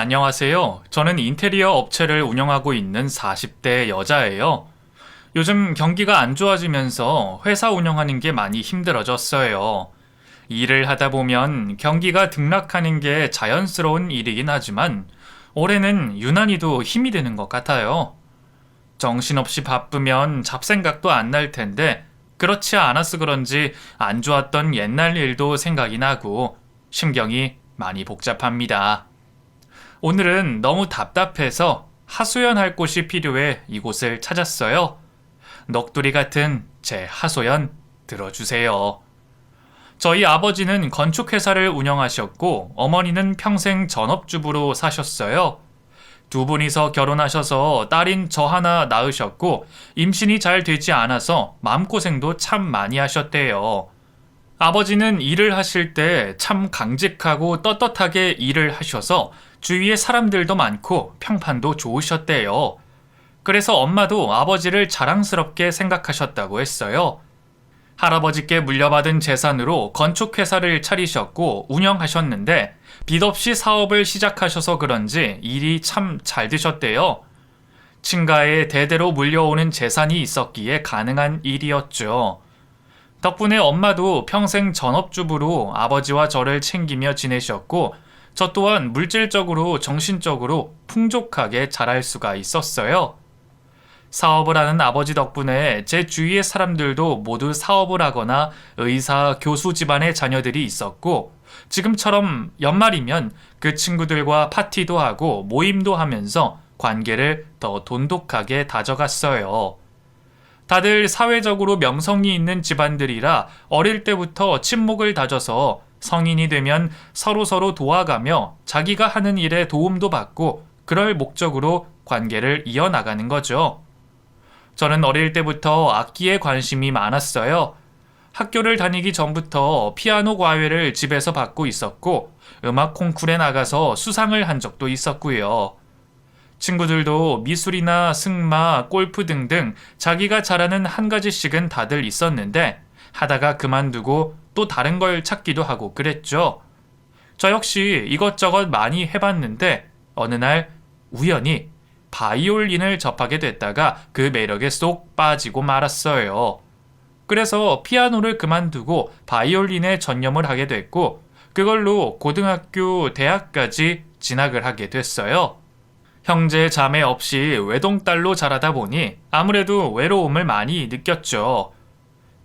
안녕하세요. 저는 인테리어 업체를 운영하고 있는 40대 여자예요. 요즘 경기가 안 좋아지면서 회사 운영하는 게 많이 힘들어졌어요. 일을 하다 보면 경기가 등락하는 게 자연스러운 일이긴 하지만 올해는 유난히도 힘이 드는 것 같아요. 정신없이 바쁘면 잡생각도 안 날 텐데 그렇지 않아서 그런지 안 좋았던 옛날 일도 생각이 나고 심경이 많이 복잡합니다. 오늘은 너무 답답해서 하소연할 곳이 필요해 이곳을 찾았어요. 넋두리 같은 제 하소연 들어주세요. 저희 아버지는 건축회사를 운영하셨고 어머니는 평생 전업주부로 사셨어요. 두 분이서 결혼하셔서 딸인 저 하나 낳으셨고 임신이 잘 되지 않아서 마음고생도 참 많이 하셨대요. 아버지는 일을 하실 때 참 강직하고 떳떳하게 일을 하셔서 주위에 사람들도 많고 평판도 좋으셨대요. 그래서 엄마도 아버지를 자랑스럽게 생각하셨다고 했어요. 할아버지께 물려받은 재산으로 건축회사를 차리셨고 운영하셨는데 빚 없이 사업을 시작하셔서 그런지 일이 참 잘 되셨대요. 친가에 대대로 물려오는 재산이 있었기에 가능한 일이었죠. 덕분에 엄마도 평생 전업주부로 아버지와 저를 챙기며 지내셨고 저 또한 물질적으로 정신적으로 풍족하게 자랄 수가 있었어요. 사업을 하는 아버지 덕분에 제 주위의 사람들도 모두 사업을 하거나 의사, 교수 집안의 자녀들이 있었고 지금처럼 연말이면 그 친구들과 파티도 하고 모임도 하면서 관계를 더 돈독하게 다져갔어요. 다들 사회적으로 명성이 있는 집안들이라 어릴 때부터 친목을 다져서 성인이 되면 서로서로 도와가며 자기가 하는 일에 도움도 받고 그럴 목적으로 관계를 이어나가는 거죠. 저는 어릴 때부터 악기에 관심이 많았어요. 학교를 다니기 전부터 피아노 과외를 집에서 받고 있었고 음악 콩쿠르에 나가서 수상을 한 적도 있었고요. 친구들도 미술이나 승마, 골프 등등 자기가 잘하는 한 가지씩은 다들 있었는데 하다가 그만두고 또 다른 걸 찾기도 하고 그랬죠. 저 역시 이것저것 많이 해봤는데 어느 날 우연히 바이올린을 접하게 됐다가 그 매력에 쏙 빠지고 말았어요. 그래서 피아노를 그만두고 바이올린에 전념을 하게 됐고 그걸로 고등학교, 대학까지 진학을 하게 됐어요. 형제 자매 없이 외동딸로 자라다 보니 아무래도 외로움을 많이 느꼈죠.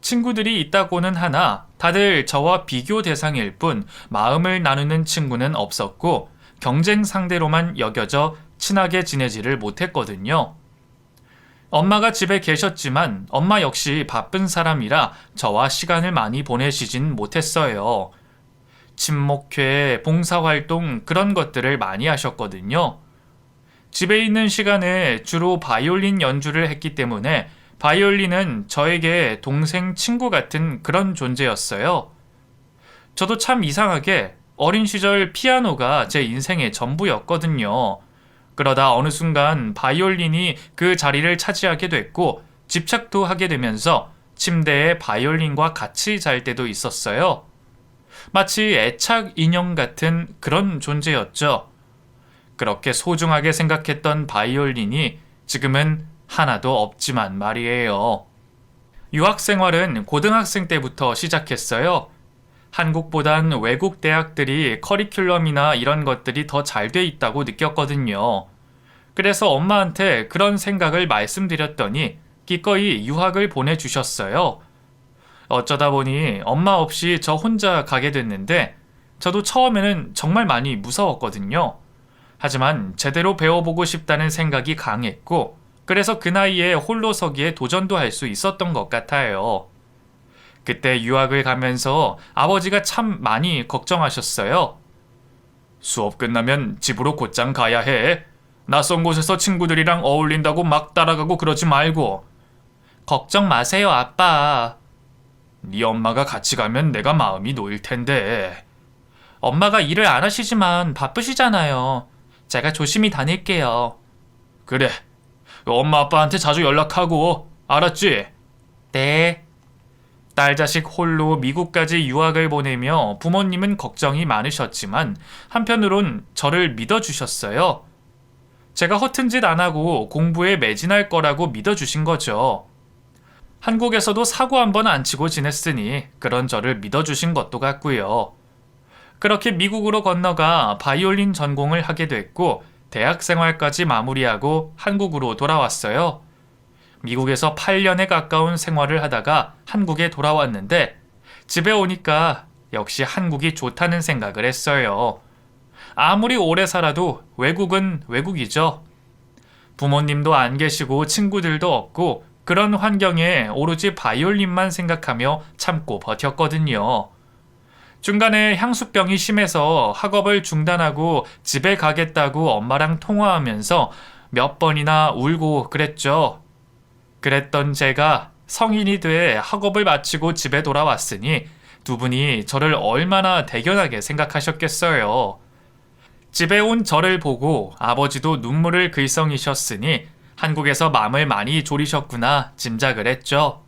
친구들이 있다고는 하나 다들 저와 비교 대상일 뿐 마음을 나누는 친구는 없었고 경쟁 상대로만 여겨져 친하게 지내지를 못했거든요. 엄마가 집에 계셨지만 엄마 역시 바쁜 사람이라 저와 시간을 많이 보내시진 못했어요. 친목회, 봉사활동 그런 것들을 많이 하셨거든요. 집에 있는 시간에 주로 바이올린 연주를 했기 때문에 바이올린은 저에게 동생 친구 같은 그런 존재였어요. 저도 참 이상하게 어린 시절 피아노가 제 인생의 전부였거든요. 그러다 어느 순간 바이올린이 그 자리를 차지하게 됐고 집착도 하게 되면서 침대에 바이올린과 같이 잘 때도 있었어요. 마치 애착 인형 같은 그런 존재였죠. 그렇게 소중하게 생각했던 바이올린이 지금은 하나도 없지만 말이에요. 유학 생활은 고등학생 때부터 시작했어요. 한국보단 외국 대학들이 커리큘럼이나 이런 것들이 더 잘 돼 있다고 느꼈거든요. 그래서 엄마한테 그런 생각을 말씀드렸더니 기꺼이 유학을 보내주셨어요. 어쩌다 보니 엄마 없이 저 혼자 가게 됐는데 저도 처음에는 정말 많이 무서웠거든요. 하지만 제대로 배워보고 싶다는 생각이 강했고 그래서 그 나이에 홀로 서기에 도전도 할 수 있었던 것 같아요. 그때 유학을 가면서 아버지가 참 많이 걱정하셨어요. 수업 끝나면 집으로 곧장 가야 해. 낯선 곳에서 친구들이랑 어울린다고 막 따라가고 그러지 말고. 걱정 마세요, 아빠. 네 엄마가 같이 가면 내가 마음이 놓일 텐데. 엄마가 일을 안 하시지만 바쁘시잖아요. 제가 조심히 다닐게요. 그래. 엄마 아빠한테 자주 연락하고. 알았지? 네. 딸 자식 홀로 미국까지 유학을 보내며 부모님은 걱정이 많으셨지만 한편으론 저를 믿어주셨어요. 제가 허튼 짓 안 하고 공부에 매진할 거라고 믿어주신 거죠. 한국에서도 사고 한번 안 치고 지냈으니 그런 저를 믿어주신 것도 같고요. 그렇게 미국으로 건너가 바이올린 전공을 하게 됐고 대학 생활까지 마무리하고 한국으로 돌아왔어요. 미국에서 8년에 가까운 생활을 하다가 한국에 돌아왔는데 집에 오니까 역시 한국이 좋다는 생각을 했어요. 아무리 오래 살아도 외국은 외국이죠. 부모님도 안 계시고 친구들도 없고 그런 환경에 오로지 바이올린만 생각하며 참고 버텼거든요. 중간에 향수병이 심해서 학업을 중단하고 집에 가겠다고 엄마랑 통화하면서 몇 번이나 울고 그랬죠. 그랬던 제가 성인이 돼 학업을 마치고 집에 돌아왔으니 두 분이 저를 얼마나 대견하게 생각하셨겠어요. 집에 온 저를 보고 아버지도 눈물을 글썽이셨으니 한국에서 마음을 많이 졸이셨구나 짐작을 했죠.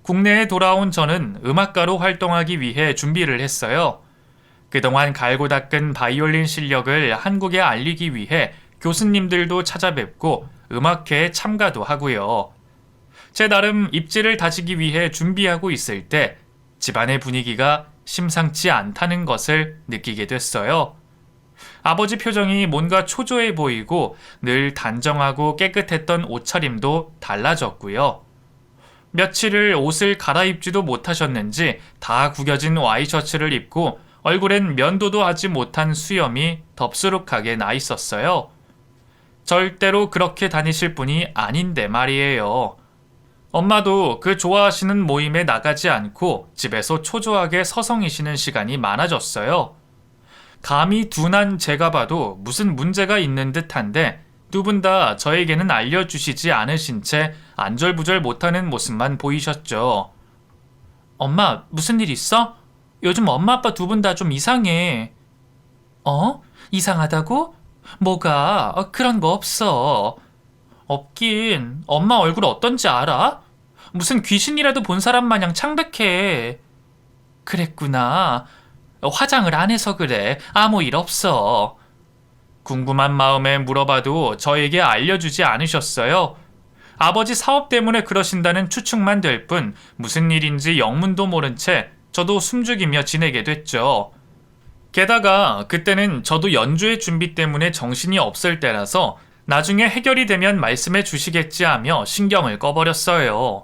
국내에 돌아온 저는 음악가로 활동하기 위해 준비를 했어요. 그동안 갈고 닦은 바이올린 실력을 한국에 알리기 위해 교수님들도 찾아뵙고 음악회에 참가도 하고요. 제 나름 입지를 다지기 위해 준비하고 있을 때 집안의 분위기가 심상치 않다는 것을 느끼게 됐어요. 아버지 표정이 뭔가 초조해 보이고 늘 단정하고 깨끗했던 옷차림도 달라졌고요. 며칠을 옷을 갈아입지도 못하셨는지 다 구겨진 와이셔츠를 입고 얼굴엔 면도도 하지 못한 수염이 덥수룩하게 나 있었어요. 절대로 그렇게 다니실 분이 아닌데 말이에요. 엄마도 그 좋아하시는 모임에 나가지 않고 집에서 초조하게 서성이시는 시간이 많아졌어요. 감히 둔한 제가 봐도 무슨 문제가 있는 듯한데 두 분 다 저에게는 알려주시지 않으신 채 안절부절 못하는 모습만 보이셨죠. 엄마, 무슨 일 있어? 요즘 엄마 아빠 두 분 다 좀 이상해. 이상하다고? 뭐가? 그런 거 없어. 없긴. 엄마 얼굴 어떤지 알아? 무슨 귀신이라도 본 사람 마냥 창백해. 그랬구나. 화장을 안 해서 그래. 아무 일 없어. 궁금한 마음에 물어봐도 저에게 알려주지 않으셨어요. 아버지 사업 때문에 그러신다는 추측만 될 뿐 무슨 일인지 영문도 모른 채 저도 숨죽이며 지내게 됐죠. 게다가 그때는 저도 연주회 준비 때문에 정신이 없을 때라서 나중에 해결이 되면 말씀해 주시겠지 하며 신경을 꺼버렸어요.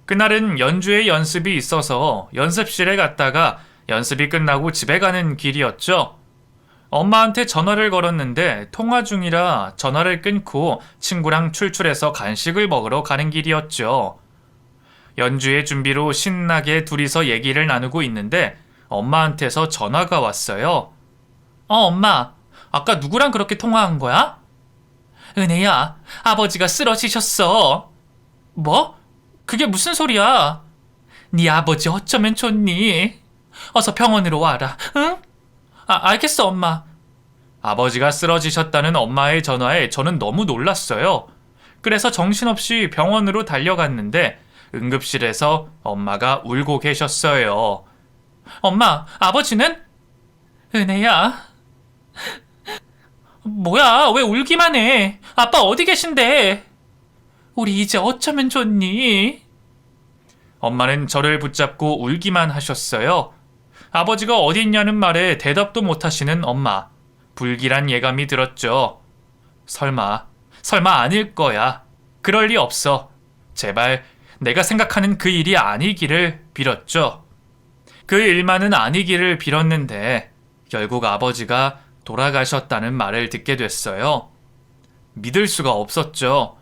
그날은 연주회 연습이 있어서 연습실에 갔다가 연습이 끝나고 집에 가는 길이었죠. 엄마한테 전화를 걸었는데 통화 중이라 전화를 끊고 친구랑 출출해서 간식을 먹으러 가는 길이었죠. 연주회 준비로 신나게 둘이서 얘기를 나누고 있는데 엄마한테서 전화가 왔어요. 엄마, 아까 누구랑 그렇게 통화한 거야? 은혜야, 아버지가 쓰러지셨어. 뭐? 그게 무슨 소리야? 네 아버지 어쩌면 좋니? 어서 병원으로 와라, 응? 알겠어, 엄마. 아버지가 쓰러지셨다는 엄마의 전화에 저는 너무 놀랐어요. 그래서 정신없이 병원으로 달려갔는데 응급실에서 엄마가 울고 계셨어요. 엄마, 아버지는? 은혜야. 뭐야, 왜 울기만 해? 아빠 어디 계신데? 우리 이제 어쩌면 좋니? 엄마는 저를 붙잡고 울기만 하셨어요. 아버지가 어디 있냐는 말에 대답도 못하시는 엄마. 불길한 예감이 들었죠. 설마 아닐 거야. 그럴 리 없어. 제발 내가 생각하는 그 일이 아니기를 빌었죠. 그 일만은 아니기를 빌었는데 결국 아버지가 돌아가셨다는 말을 듣게 됐어요. 믿을 수가 없었죠.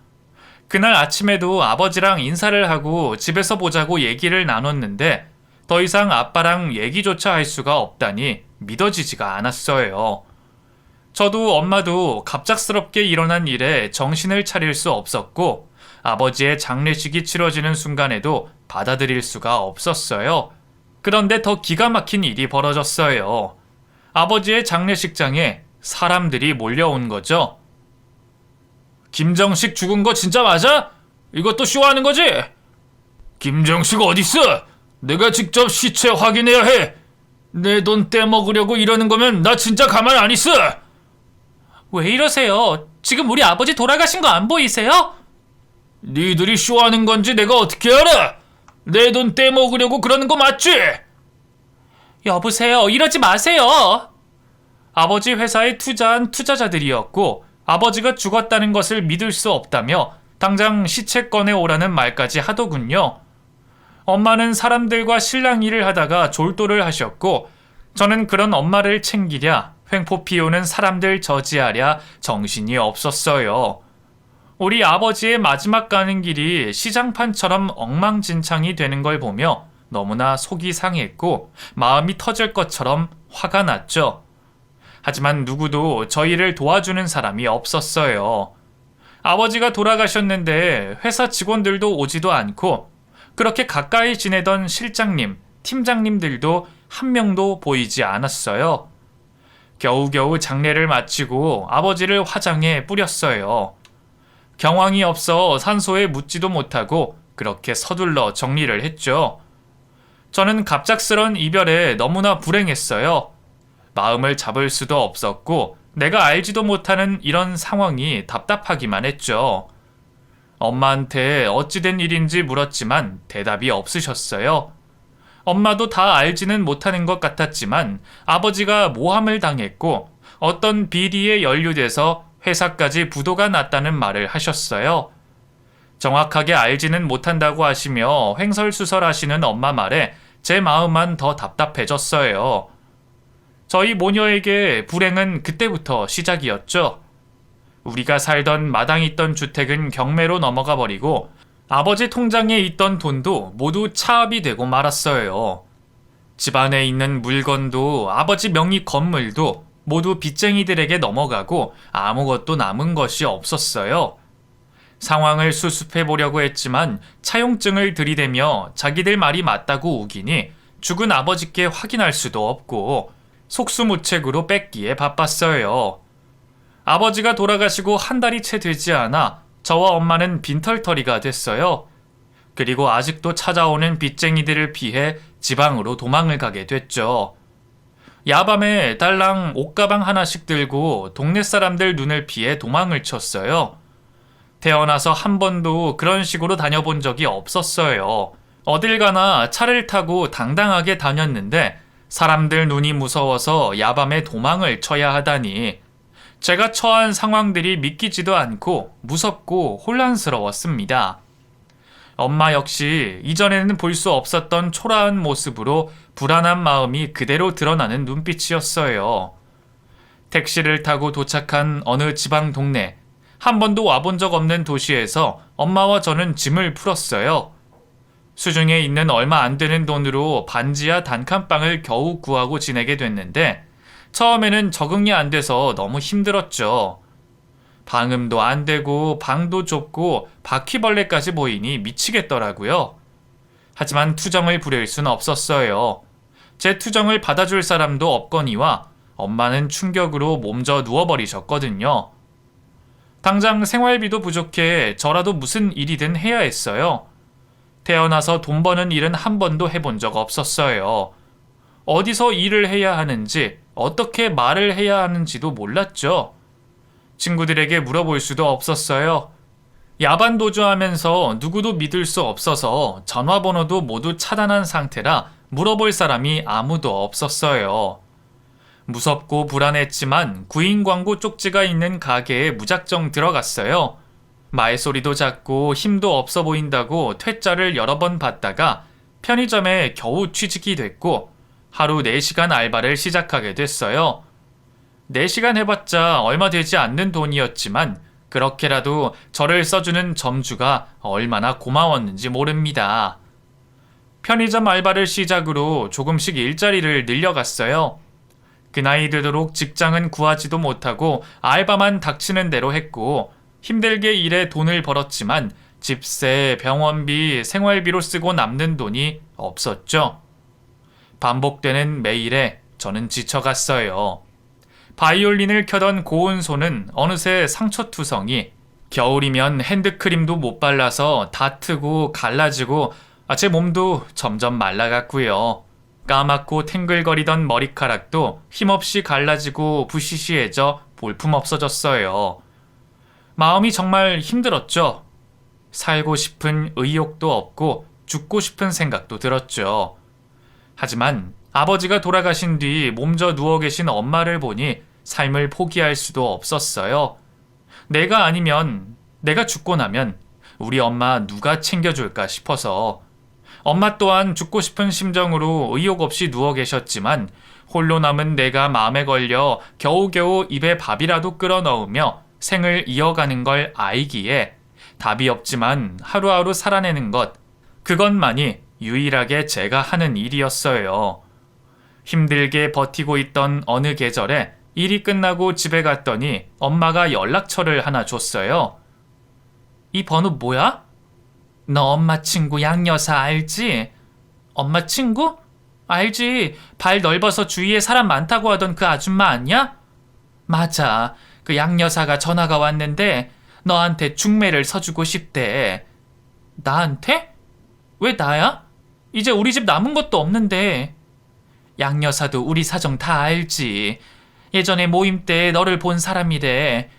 그날 아침에도 아버지랑 인사를 하고 집에서 보자고 얘기를 나눴는데 더 이상 아빠랑 얘기조차 할 수가 없다니 믿어지지가 않았어요. 저도 엄마도 갑작스럽게 일어난 일에 정신을 차릴 수 없었고 아버지의 장례식이 치러지는 순간에도 받아들일 수가 없었어요. 그런데 더 기가 막힌 일이 벌어졌어요. 아버지의 장례식장에 사람들이 몰려온 거죠. 김정식 죽은 거 진짜 맞아? 이것도 쇼하는 거지? 김정식 어딨어? 내가 직접 시체 확인해야 해. 내 돈 떼먹으려고 이러는 거면 나 진짜 가만 안 있어. 왜 이러세요? 지금 우리 아버지 돌아가신 거 안 보이세요? 니들이 쇼하는 건지 내가 어떻게 알아? 내 돈 떼먹으려고 그러는 거 맞지? 여보세요, 이러지 마세요. 아버지 회사에 투자한 투자자들이었고 아버지가 죽었다는 것을 믿을 수 없다며 당장 시체 꺼내 오라는 말까지 하더군요. 엄마는 사람들과 실랑 일을 하다가 졸도를 하셨고 저는 그런 엄마를 챙기랴 횡포 피우는 사람들 저지하랴 정신이 없었어요. 우리 아버지의 마지막 가는 길이 시장판처럼 엉망진창이 되는 걸 보며 너무나 속이 상했고 마음이 터질 것처럼 화가 났죠. 하지만 누구도 저희를 도와주는 사람이 없었어요. 아버지가 돌아가셨는데 회사 직원들도 오지도 않고 그렇게 가까이 지내던 실장님, 팀장님들도 한 명도 보이지 않았어요. 겨우겨우 장례를 마치고 아버지를 화장에 뿌렸어요. 경황이 없어 산소에 묻지도 못하고 그렇게 서둘러 정리를 했죠. 저는 갑작스런 이별에 너무나 불행했어요. 마음을 잡을 수도 없었고 내가 알지도 못하는 이런 상황이 답답하기만 했죠. 엄마한테 어찌된 일인지 물었지만 대답이 없으셨어요. 엄마도 다 알지는 못하는 것 같았지만 아버지가 모함을 당했고 어떤 비리에 연루돼서 회사까지 부도가 났다는 말을 하셨어요. 정확하게 알지는 못한다고 하시며 횡설수설하시는 엄마 말에 제 마음만 더 답답해졌어요. 저희 모녀에게 불행은 그때부터 시작이었죠. 우리가 살던 마당 있던 주택은 경매로 넘어가 버리고 아버지 통장에 있던 돈도 모두 차압이 되고 말았어요. 집안에 있는 물건도 아버지 명의 건물도 모두 빚쟁이들에게 넘어가고 아무것도 남은 것이 없었어요. 상황을 수습해 보려고 했지만 차용증을 들이대며 자기들 말이 맞다고 우기니 죽은 아버지께 확인할 수도 없고 속수무책으로 뺏기에 바빴어요. 아버지가 돌아가시고 한 달이 채 되지 않아 저와 엄마는 빈털터리가 됐어요. 그리고 아직도 찾아오는 빚쟁이들을 피해 지방으로 도망을 가게 됐죠. 야밤에 달랑 옷가방 하나씩 들고 동네 사람들 눈을 피해 도망을 쳤어요. 태어나서 한 번도 그런 식으로 다녀본 적이 없었어요. 어딜 가나 차를 타고 당당하게 다녔는데 사람들 눈이 무서워서 야밤에 도망을 쳐야 하다니 제가 처한 상황들이 믿기지도 않고 무섭고 혼란스러웠습니다. 엄마 역시 이전에는 볼 수 없었던 초라한 모습으로 불안한 마음이 그대로 드러나는 눈빛이었어요. 택시를 타고 도착한 어느 지방 동네, 한 번도 와본 적 없는 도시에서 엄마와 저는 짐을 풀었어요. 수중에 있는 얼마 안 되는 돈으로 반지하 단칸방을 겨우 구하고 지내게 됐는데 처음에는 적응이 안 돼서 너무 힘들었죠. 방음도 안 되고 방도 좁고 바퀴벌레까지 보이니 미치겠더라고요. 하지만 투정을 부릴 순 없었어요. 제 투정을 받아줄 사람도 없거니와 엄마는 충격으로 몸져 누워버리셨거든요. 당장 생활비도 부족해 저라도 무슨 일이든 해야 했어요. 태어나서 돈 버는 일은 한 번도 해본 적 없었어요. 어디서 일을 해야 하는지, 어떻게 말을 해야 하는지도 몰랐죠. 친구들에게 물어볼 수도 없었어요. 야반 도주하면서 누구도 믿을 수 없어서 전화번호도 모두 차단한 상태라 물어볼 사람이 아무도 없었어요. 무섭고 불안했지만 구인 광고 쪽지가 있는 가게에 무작정 들어갔어요. 말소리도 작고 힘도 없어 보인다고 퇴짜를 여러 번 받다가 편의점에 겨우 취직이 됐고 하루 4시간 알바를 시작하게 됐어요. 4시간 해봤자 얼마 되지 않는 돈이었지만 그렇게라도 저를 써주는 점주가 얼마나 고마웠는지 모릅니다. 편의점 알바를 시작으로 조금씩 일자리를 늘려갔어요. 그 나이 되도록 직장은 구하지도 못하고 알바만 닥치는 대로 했고 힘들게 일해 돈을 벌었지만 집세, 병원비, 생활비로 쓰고 남는 돈이 없었죠. 반복되는 매일에 저는 지쳐갔어요. 바이올린을 켜던 고운 손은 어느새 상처투성이, 겨울이면 핸드크림도 못 발라서 다트고 갈라지고 제 몸도 점점 말라갔고요. 까맣고 탱글거리던 머리카락도 힘없이 갈라지고 부시시해져 볼품없어졌어요. 마음이 정말 힘들었죠. 살고 싶은 의욕도 없고 죽고 싶은 생각도 들었죠. 하지만 아버지가 돌아가신 뒤 몸져 누워 계신 엄마를 보니 삶을 포기할 수도 없었어요. 내가 아니면, 내가 죽고 나면 우리 엄마 누가 챙겨줄까 싶어서. 엄마 또한 죽고 싶은 심정으로 의욕 없이 누워 계셨지만 홀로 남은 내가 마음에 걸려 겨우겨우 입에 밥이라도 끌어 넣으며 생을 이어가는 걸 알기에 답이 없지만 하루하루 살아내는 것, 그것만이 유일하게 제가 하는 일이었어요. 힘들게 버티고 있던 어느 계절에 일이 끝나고 집에 갔더니 엄마가 연락처를 하나 줬어요. 이 번호 뭐야? 너 엄마 친구 양여사 알지? 엄마 친구? 알지. 발 넓어서 주위에 사람 많다고 하던 그 아줌마 아니야? 맞아. 그 양여사가 전화가 왔는데 너한테 중매를 서주고 싶대. 나한테? 왜 나야? 이제 우리 집 남은 것도 없는데. 양여사도 우리 사정 다 알지. 예전에 모임 때 너를 본 사람이래.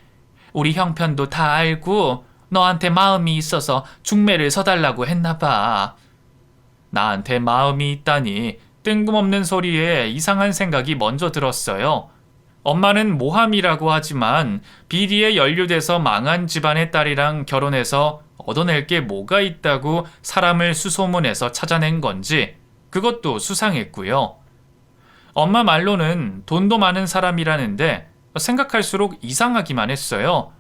우리 형편도 다 알고 너한테 마음이 있어서 중매를 서달라고 했나봐. 나한테 마음이 있다니 뜬금없는 소리에 이상한 생각이 먼저 들었어요. 엄마는 모함이라고 하지만 비리에 연루돼서 망한 집안의 딸이랑 결혼해서 얻어낼 게 뭐가 있다고 사람을 수소문해서 찾아낸 건지 그것도 수상했고요. 엄마 말로는 돈도 많은 사람이라는데 생각할수록 이상하기만 했어요.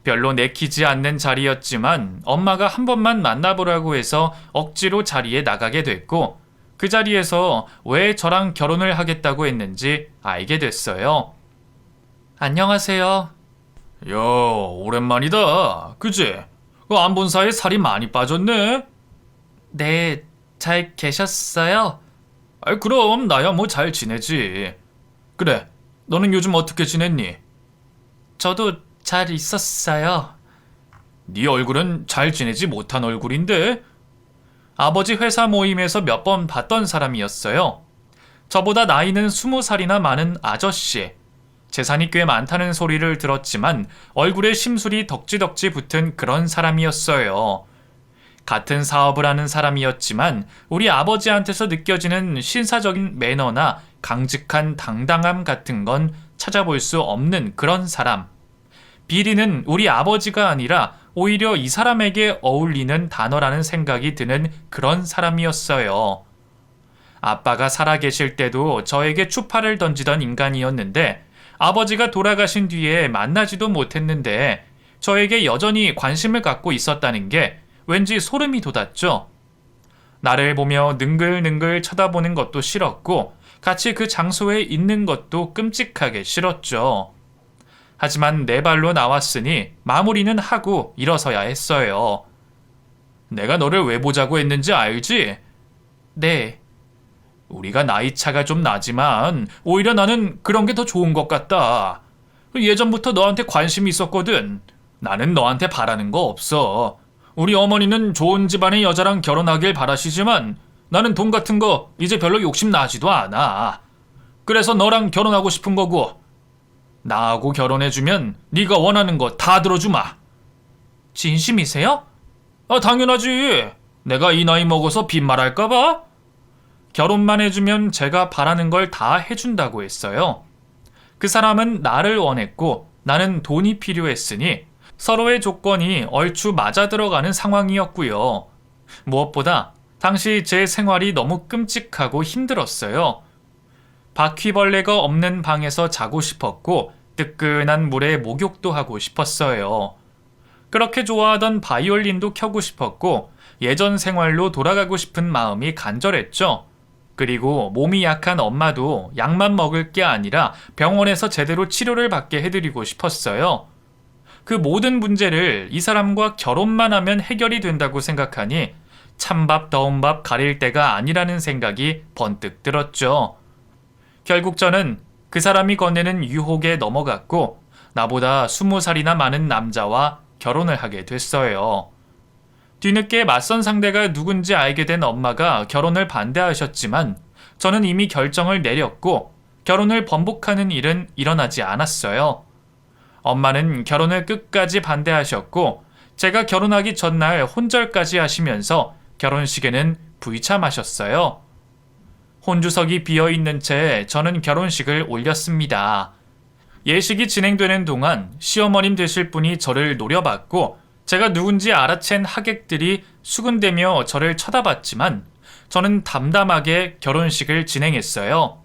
별로 내키지 않는 자리였지만 엄마가 한 번만 만나보라고 해서 억지로 자리에 나가게 됐고 그 자리에서 왜 저랑 결혼을 하겠다고 했는지 알게 됐어요. 안녕하세요. 야, 오랜만이다. 그지? 안 본 사이에 살이 많이 빠졌네? 네, 잘 계셨어요? 그럼 나야 뭐 잘 지내지. 그래, 너는 요즘 어떻게 지냈니? 저도 잘 있었어요. 네 얼굴은 잘 지내지 못한 얼굴인데? 아버지 회사 모임에서 몇 번 봤던 사람이었어요. 저보다 나이는 20살이나 많은 아저씨. 재산이 꽤 많다는 소리를 들었지만 얼굴에 심술이 덕지덕지 붙은 그런 사람이었어요. 같은 사업을 하는 사람이었지만 우리 아버지한테서 느껴지는 신사적인 매너나 강직한 당당함 같은 건 찾아볼 수 없는 그런 사람. 비리는 우리 아버지가 아니라 오히려 이 사람에게 어울리는 단어라는 생각이 드는 그런 사람이었어요. 아빠가 살아계실 때도 저에게 추파를 던지던 인간이었는데 아버지가 돌아가신 뒤에 만나지도 못했는데 저에게 여전히 관심을 갖고 있었다는 게 왠지 소름이 돋았죠. 나를 보며 능글능글 쳐다보는 것도 싫었고 같이 그 장소에 있는 것도 끔찍하게 싫었죠. 하지만 내 발로 나왔으니 마무리는 하고 일어서야 했어요. 내가 너를 왜 보자고 했는지 알지? 네. 우리가 나이 차가 좀 나지만 오히려 나는 그런 게 더 좋은 것 같다. 예전부터 너한테 관심이 있었거든. 나는 너한테 바라는 거 없어. 우리 어머니는 좋은 집안의 여자랑 결혼하길 바라시지만 나는 돈 같은 거 이제 별로 욕심 나지도 않아. 그래서 너랑 결혼하고 싶은 거고 나하고 결혼해주면 네가 원하는 거 다 들어주마. 진심이세요? 당연하지. 내가 이 나이 먹어서 빈말할까봐? 결혼만 해주면 제가 바라는 걸 다 해준다고 했어요. 그 사람은 나를 원했고 나는 돈이 필요했으니 서로의 조건이 얼추 맞아들어가는 상황이었고요. 무엇보다 당시 제 생활이 너무 끔찍하고 힘들었어요. 바퀴벌레가 없는 방에서 자고 싶었고 뜨끈한 물에 목욕도 하고 싶었어요. 그렇게 좋아하던 바이올린도 켜고 싶었고 예전 생활로 돌아가고 싶은 마음이 간절했죠. 그리고 몸이 약한 엄마도 약만 먹을 게 아니라 병원에서 제대로 치료를 받게 해드리고 싶었어요. 그 모든 문제를 이 사람과 결혼만 하면 해결이 된다고 생각하니 찬밥 더운 밥 가릴 때가 아니라는 생각이 번뜩 들었죠. 결국 저는 그 사람이 건네는 유혹에 넘어갔고 나보다 20살이나 많은 남자와 결혼을 하게 됐어요. 뒤늦게 맞선 상대가 누군지 알게 된 엄마가 결혼을 반대하셨지만 저는 이미 결정을 내렸고 결혼을 번복하는 일은 일어나지 않았어요. 엄마는 결혼을 끝까지 반대하셨고 제가 결혼하기 전날 혼절까지 하시면서 결혼식에는 불참하셨어요. 혼주석이 비어있는 채 저는 결혼식을 올렸습니다. 예식이 진행되는 동안 시어머님 되실 분이 저를 노려봤고 제가 누군지 알아챈 하객들이 수군대며 저를 쳐다봤지만 저는 담담하게 결혼식을 진행했어요.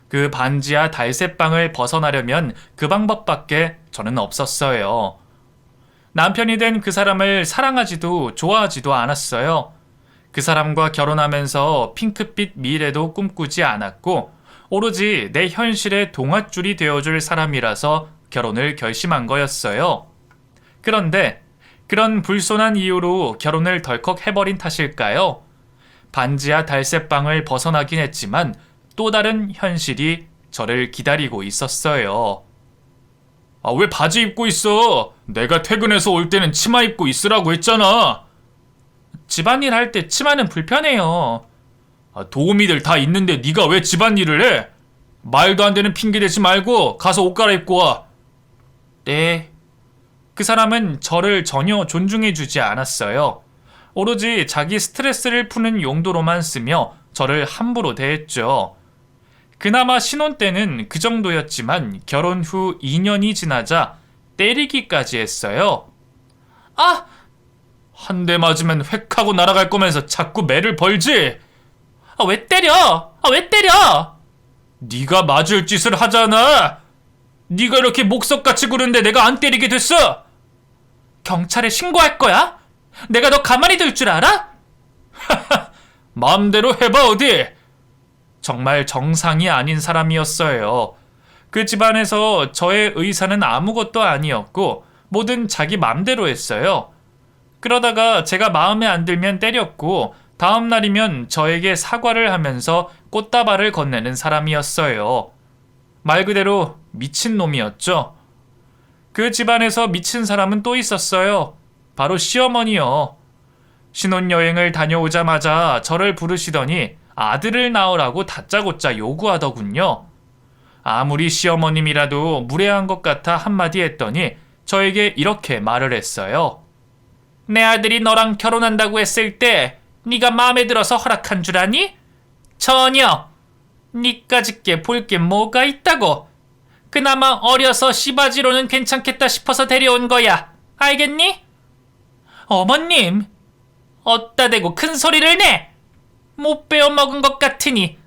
그 반지하 달새방을 벗어나려면 그 방법밖에 저는 없었어요. 남편이 된 그 사람을 사랑하지도 좋아하지도 않았어요. 그 사람과 결혼하면서 핑크빛 미래도 꿈꾸지 않았고 오로지 내 현실의 동아줄이 되어줄 사람이라서 결혼을 결심한 거였어요. 그런데 그런 불손한 이유로 결혼을 덜컥 해버린 탓일까요? 반지하 달새방을 벗어나긴 했지만 또 다른 현실이 저를 기다리고 있었어요. 왜 바지 입고 있어? 내가 퇴근해서 올 때는 치마 입고 있으라고 했잖아. 집안일 할 때 치마는 불편해요. 도우미들 다 있는데 네가 왜 집안일을 해? 말도 안 되는 핑계 대지 말고 가서 옷 갈아입고 와. 네. 그 사람은 저를 전혀 존중해주지 않았어요. 오로지 자기 스트레스를 푸는 용도로만 쓰며 저를 함부로 대했죠. 그나마 신혼 때는 그 정도였지만 결혼 후 2년이 지나자 때리기까지 했어요. 한 대 맞으면 획 하고 날아갈 거면서 자꾸 매를 벌지? 왜 때려? 왜 때려? 네가 맞을 짓을 하잖아. 네가 이렇게 목석같이 구는데 내가 안 때리게 됐어? 경찰에 신고할 거야? 내가 너 가만히 둘 줄 알아? 마음대로 해봐 어디. 정말 정상이 아닌 사람이었어요. 그 집안에서 저의 의사는 아무것도 아니었고 뭐든 자기 맘대로 했어요. 그러다가 제가 마음에 안 들면 때렸고 다음 날이면 저에게 사과를 하면서 꽃다발을 건네는 사람이었어요. 말 그대로 미친놈이었죠. 그 집안에서 미친 사람은 또 있었어요. 바로 시어머니요. 신혼여행을 다녀오자마자 저를 부르시더니 아들을 낳으라고 다짜고짜 요구하더군요. 아무리 시어머님이라도 무례한 것 같아 한마디 했더니 저에게 이렇게 말을 했어요. 내 아들이 너랑 결혼한다고 했을 때 네가 마음에 들어서 허락한 줄 아니? 전혀. 니까짓 게 볼 게 뭐가 있다고. 그나마 어려서 씨바지로는 괜찮겠다 싶어서 데려온 거야. 알겠니? 어머님, 어따 대고 큰 소리를 내. 못 배워먹은 것 같으니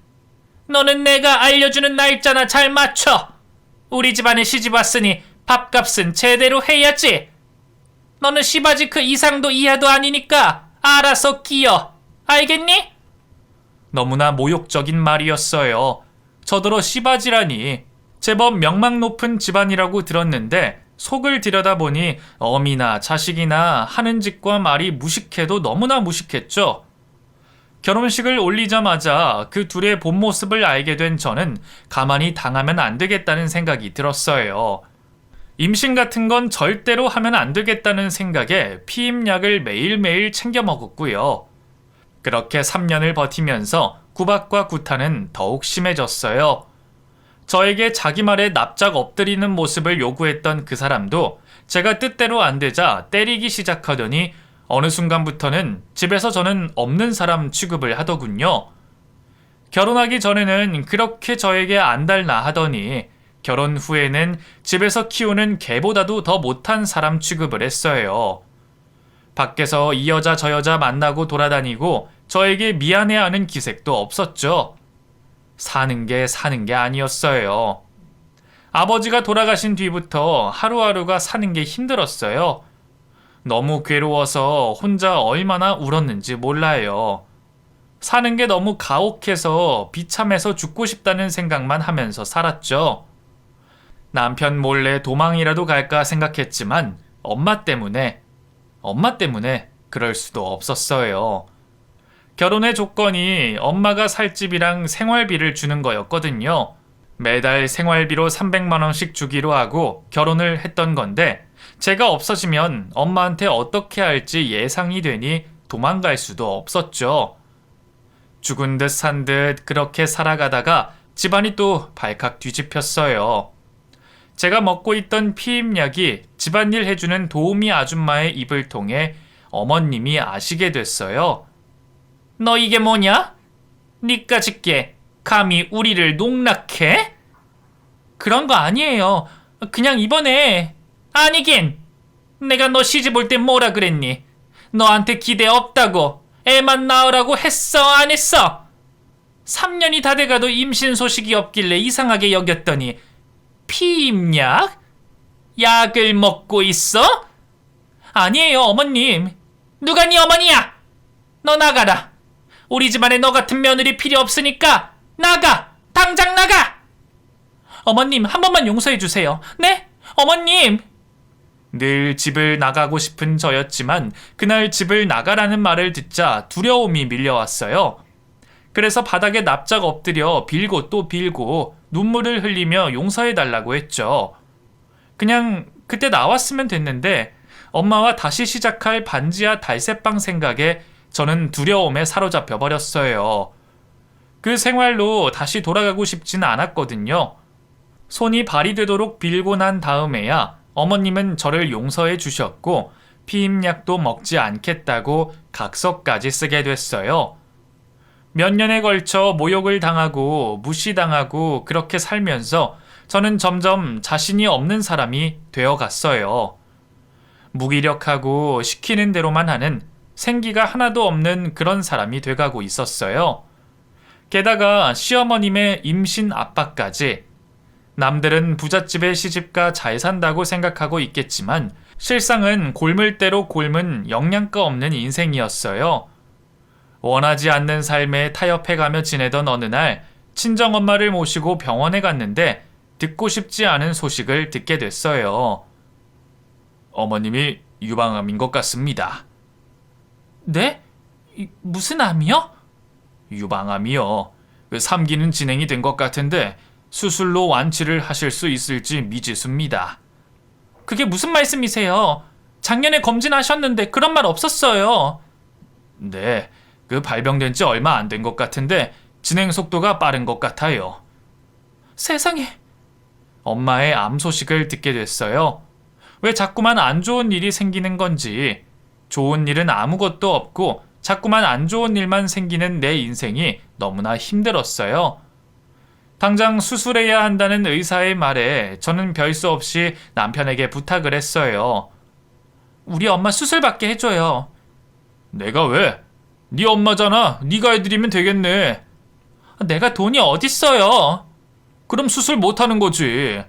너는 내가 알려주는 날짜나 잘 맞춰. 우리 집안에 시집 왔으니 밥값은 제대로 해야지. 너는 씨바지 그 이상도 이하도 아니니까 알아서 끼어. 알겠니? 너무나 모욕적인 말이었어요. 저더러 씨바지라니. 제법 명망 높은 집안이라고 들었는데 속을 들여다보니 어미나 자식이나 하는 짓과 말이 무식해도 너무나 무식했죠. 결혼식을 올리자마자 그 둘의 본 모습을 알게 된 저는 가만히 당하면 안 되겠다는 생각이 들었어요. 임신 같은 건 절대로 하면 안 되겠다는 생각에 피임약을 매일매일 챙겨 먹었고요. 그렇게 3년을 버티면서 구박과 구타는 더욱 심해졌어요. 저에게 자기 말에 납작 엎드리는 모습을 요구했던 그 사람도 제가 뜻대로 안 되자 때리기 시작하더니 어느 순간부터는 집에서 저는 없는 사람 취급을 하더군요. 결혼하기 전에는 그렇게 저에게 안달나 하더니 결혼 후에는 집에서 키우는 개보다도 더 못한 사람 취급을 했어요. 밖에서 이 여자 저 여자 만나고 돌아다니고 저에게 미안해하는 기색도 없었죠. 사는 게 아니었어요. 아버지가 돌아가신 뒤부터 하루하루가 사는 게 힘들었어요. 너무 괴로워서 혼자 얼마나 울었는지 몰라요. 사는 게 너무 가혹해서 비참해서 죽고 싶다는 생각만 하면서 살았죠. 남편 몰래 도망이라도 갈까 생각했지만 엄마 때문에 그럴 수도 없었어요. 결혼의 조건이 엄마가 살 집이랑 생활비를 주는 거였거든요. 매달 생활비로 300만 원씩 주기로 하고 결혼을 했던 건데 제가 없어지면 엄마한테 어떻게 할지 예상이 되니 도망갈 수도 없었죠. 죽은 듯 산 듯 그렇게 살아가다가 집안이 또 발칵 뒤집혔어요. 제가 먹고 있던 피임약이 집안일 해주는 도우미 아줌마의 입을 통해 어머님이 아시게 됐어요. 너 이게 뭐냐? 니까짓게 감히 우리를 농락해? 그런 거 아니에요. 그냥 이번에 아니긴 내가 너 시집 올 때 뭐라 그랬니? 너한테 기대 없다고 애만 낳으라고 했어 안 했어? 3년이 다 돼가도 임신 소식이 없길래 이상하게 여겼더니 피임약? 약을 먹고 있어? 아니에요 어머님. 누가 네 어머니야? 너 나가라. 우리 집안에 너 같은 며느리 필요 없으니까 나가! 당장 나가! 어머님 한 번만 용서해 주세요. 네? 어머님! 늘 집을 나가고 싶은 저였지만 그날 집을 나가라는 말을 듣자 두려움이 밀려왔어요. 그래서 바닥에 납작 엎드려 빌고 또 빌고 눈물을 흘리며 용서해달라고 했죠. 그냥 그때 나왔으면 됐는데 엄마와 다시 시작할 반지하 달새방 생각에 저는 두려움에 사로잡혀 버렸어요. 그 생활로 다시 돌아가고 싶진 않았거든요. 손이 발이 되도록 빌고 난 다음에야 어머님은 저를 용서해 주셨고 피임약도 먹지 않겠다고 각서까지 쓰게 됐어요. 몇 년에 걸쳐 모욕을 당하고 무시당하고 그렇게 살면서 저는 점점 자신이 없는 사람이 되어갔어요. 무기력하고 시키는 대로만 하는 생기가 하나도 없는 그런 사람이 돼가고 있었어요. 게다가 시어머님의 임신 압박까지. 남들은 부잣집에 시집가 잘 산다고 생각하고 있겠지만 실상은 곪을 대로 곪은 영양가 없는 인생이었어요. 원하지 않는 삶에 타협해가며 지내던 어느 날 친정엄마를 모시고 병원에 갔는데 듣고 싶지 않은 소식을 듣게 됐어요. 어머님이 유방암인 것 같습니다. 네? 무슨 암이요? 유방암이요. 3기는 진행이 된 것 같은데 수술로 완치를 하실 수 있을지 미지수입니다. 그게 무슨 말씀이세요? 작년에 검진하셨는데 그런 말 없었어요. 네, 발병된 지 얼마 안 된 것 같은데 진행 속도가 빠른 것 같아요. 세상에. 엄마의 암 소식을 듣게 됐어요. 왜 자꾸만 안 좋은 일이 생기는 건지, 좋은 일은 아무것도 없고 자꾸만 안 좋은 일만 생기는 내 인생이 너무나 힘들었어요. 당장 수술해야 한다는 의사의 말에 저는 별수 없이 남편에게 부탁을 했어요. 우리 엄마 수술받게 해줘요. 내가 왜? 네 엄마잖아. 네가 해드리면 되겠네. 내가 돈이 어딨어요. 그럼 수술 못하는 거지.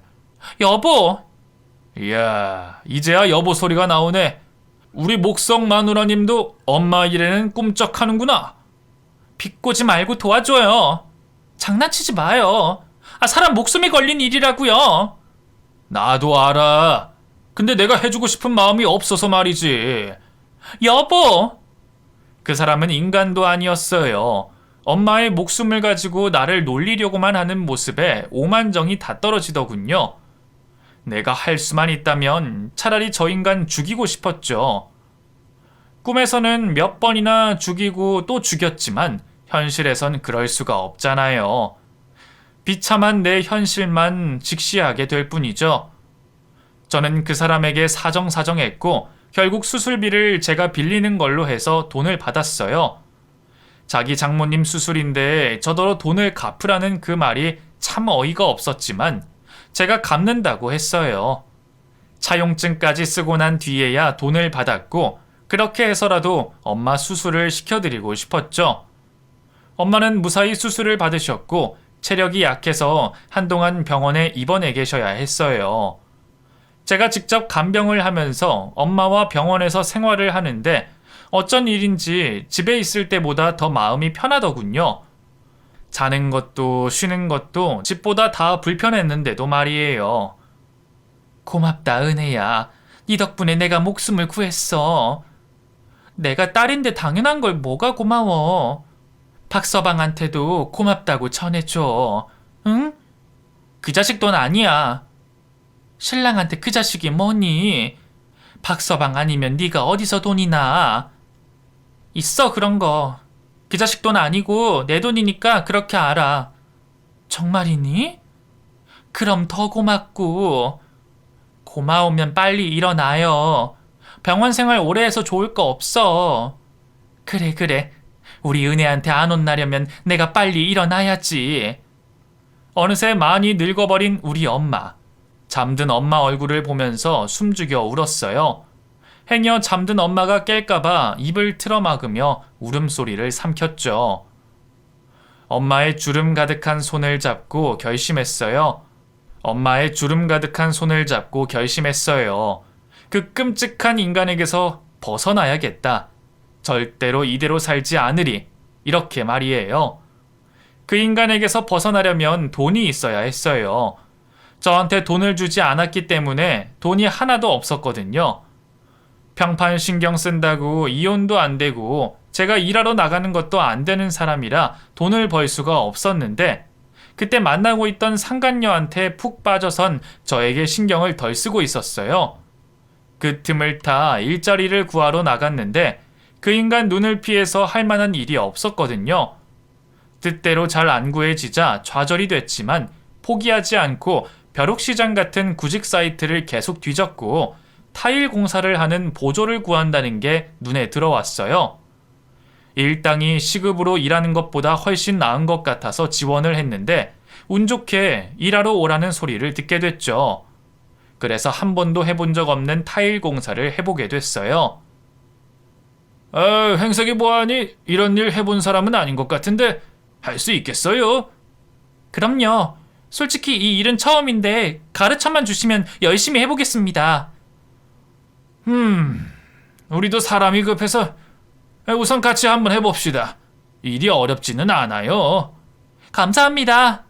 여보. 이야, 이제야 여보 소리가 나오네. 우리 목성 마누라님도 엄마 일에는 꿈쩍하는구나. 비꼬지 말고 도와줘요. 장난치지 마요. 사람 목숨이 걸린 일이라고요. 나도 알아. 근데 내가 해주고 싶은 마음이 없어서 말이지. 여보. 그 사람은 인간도 아니었어요. 엄마의 목숨을 가지고 나를 놀리려고만 하는 모습에 오만정이 다 떨어지더군요. 내가 할 수만 있다면 차라리 저 인간 죽이고 싶었죠. 꿈에서는 몇 번이나 죽이고 또 죽였지만 현실에선 그럴 수가 없잖아요. 비참한 내 현실만 직시하게 될 뿐이죠. 저는 그 사람에게 사정사정했고 결국 수술비를 제가 빌리는 걸로 해서 돈을 받았어요. 자기 장모님 수술인데 저더러 돈을 갚으라는 그 말이 참 어이가 없었지만 제가 갚는다고 했어요. 차용증까지 쓰고 난 뒤에야 돈을 받았고 그렇게 해서라도 엄마 수술을 시켜드리고 싶었죠. 엄마는 무사히 수술을 받으셨고 체력이 약해서 한동안 병원에 입원해 계셔야 했어요. 제가 직접 간병을 하면서 엄마와 병원에서 생활을 하는데 어쩐 일인지 집에 있을 때보다 더 마음이 편하더군요. 자는 것도 쉬는 것도 집보다 다 불편했는데도 말이에요. 고맙다 은혜야. 네 덕분에 내가 목숨을 구했어. 내가 딸인데 당연한 걸 뭐가 고마워. 박서방한테도 고맙다고 전해줘. 응? 그 자식 돈 아니야. 신랑한테 그 자식이 뭐니? 박서방 아니면 네가 어디서 돈이 나? 있어 그런 거. 그 자식 돈 아니고 내 돈이니까 그렇게 알아. 정말이니? 그럼 더 고맙고. 고마우면 빨리 일어나요. 병원 생활 오래 해서 좋을 거 없어. 그래. 우리 은혜한테 안 혼나려면 내가 빨리 일어나야지. 어느새 많이 늙어버린 우리 엄마. 잠든 엄마 얼굴을 보면서 숨죽여 울었어요. 행여 잠든 엄마가 깰까봐 입을 틀어막으며 울음소리를 삼켰죠. 엄마의 주름 가득한 손을 잡고 결심했어요. 그 끔찍한 인간에게서 벗어나야겠다. 절대로 이대로 살지 않으리. 이렇게 말이에요. 그 인간에게서 벗어나려면 돈이 있어야 했어요. 저한테 돈을 주지 않았기 때문에 돈이 하나도 없었거든요. 평판 신경 쓴다고 이혼도 안 되고 제가 일하러 나가는 것도 안 되는 사람이라 돈을 벌 수가 없었는데 그때 만나고 있던 상간녀한테 푹 빠져선 저에게 신경을 덜 쓰고 있었어요. 그 틈을 타 일자리를 구하러 나갔는데 그 인간 눈을 피해서 할 만한 일이 없었거든요. 뜻대로 잘 안 구해지자 좌절이 됐지만 포기하지 않고 벼룩시장 같은 구직 사이트를 계속 뒤졌고 타일 공사를 하는 보조를 구한다는 게 눈에 들어왔어요. 일당이 시급으로 일하는 것보다 훨씬 나은 것 같아서 지원을 했는데 운 좋게 일하러 오라는 소리를 듣게 됐죠. 그래서 한 번도 해본 적 없는 타일 공사를 해보게 됐어요. 행색이 뭐하니? 이런 일 해본 사람은 아닌 것 같은데 할 수 있겠어요? 그럼요. 솔직히 이 일은 처음인데 가르쳐만 주시면 열심히 해보겠습니다. 우리도 사람이 급해서 우선 같이 한번 해봅시다. 일이 어렵지는 않아요. 감사합니다.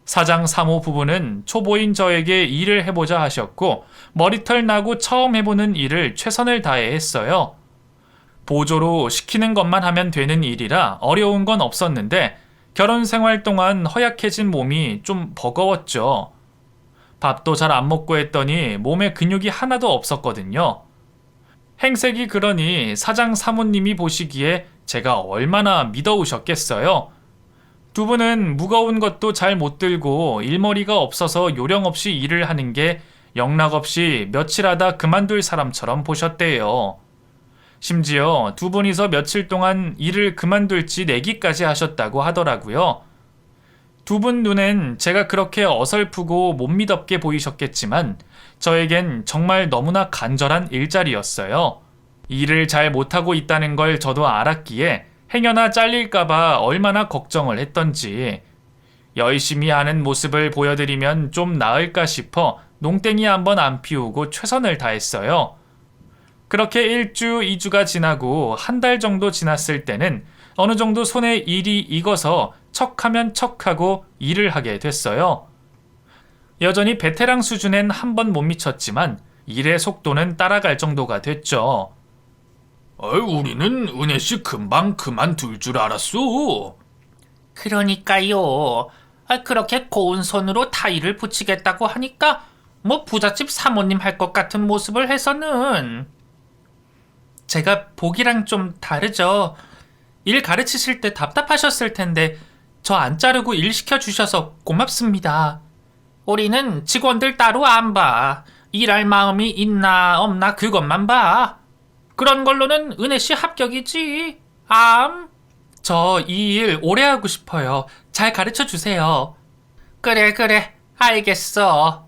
사장 3호 부부는 초보인 저에게 일을 해보자 하셨고 머리털 나고 처음 해보는 일을 최선을 다해 했어요. 보조로 시키는 것만 하면 되는 일이라 어려운 건 없었는데 결혼 생활 동안 허약해진 몸이 좀 버거웠죠. 밥도 잘 안 먹고 했더니 몸에 근육이 하나도 없었거든요. 행색이 그러니 사장 사모님이 보시기에 제가 얼마나 믿어오셨겠어요. 두 분은 무거운 것도 잘 못 들고 일머리가 없어서 요령 없이 일을 하는 게 영락없이 며칠 하다 그만둘 사람처럼 보셨대요. 심지어 두 분이서 며칠 동안 일을 그만둘지 내기까지 하셨다고 하더라고요. 두 분 눈엔 제가 그렇게 어설프고 못 믿었게 보이셨겠지만 저에겐 정말 너무나 간절한 일자리였어요. 일을 잘 못하고 있다는 걸 저도 알았기에 행여나 잘릴까봐 얼마나 걱정을 했던지 열심히 하는 모습을 보여드리면 좀 나을까 싶어 농땡이 한번 안 피우고 최선을 다했어요. 그렇게 1주, 2주가 지나고 한 달 정도 지났을 때는 어느 정도 손에 일이 익어서 척하면 척하고 일을 하게 됐어요. 여전히 베테랑 수준엔 한 번 못 미쳤지만 일의 속도는 따라갈 정도가 됐죠. 우리는 은혜씨 금방 그만둘 줄 알았어. 그러니까요. 그렇게 고운 손으로 타일을 붙이겠다고 하니까 뭐 부잣집 사모님 할 것 같은 모습을 해서는. 제가 보기랑 좀 다르죠. 일 가르치실 때 답답하셨을 텐데 저 안 자르고 일 시켜주셔서 고맙습니다. 우리는 직원들 따로 안 봐. 일할 마음이 있나 없나 그것만 봐. 그런 걸로는 은혜씨 합격이지. 저 이 일 오래 하고 싶어요. 잘 가르쳐 주세요. 그래 알겠어.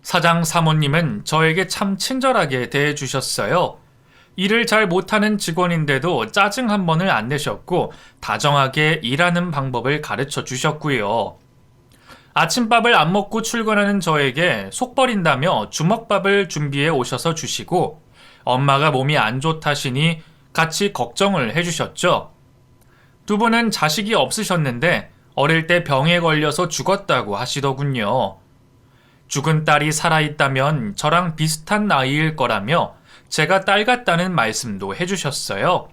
사장 사모님은 저에게 참 친절하게 대해주셨어요. 일을 잘 못하는 직원인데도 짜증 한 번을 안 내셨고 다정하게 일하는 방법을 가르쳐 주셨고요. 아침밥을 안 먹고 출근하는 저에게 속 버린다며 주먹밥을 준비해 오셔서 주시고 엄마가 몸이 안 좋다시니 같이 걱정을 해주셨죠. 두 분은 자식이 없으셨는데 어릴 때 병에 걸려서 죽었다고 하시더군요. 죽은 딸이 살아있다면 저랑 비슷한 나이일 거라며 제가 딸 같다는 말씀도 해주셨어요.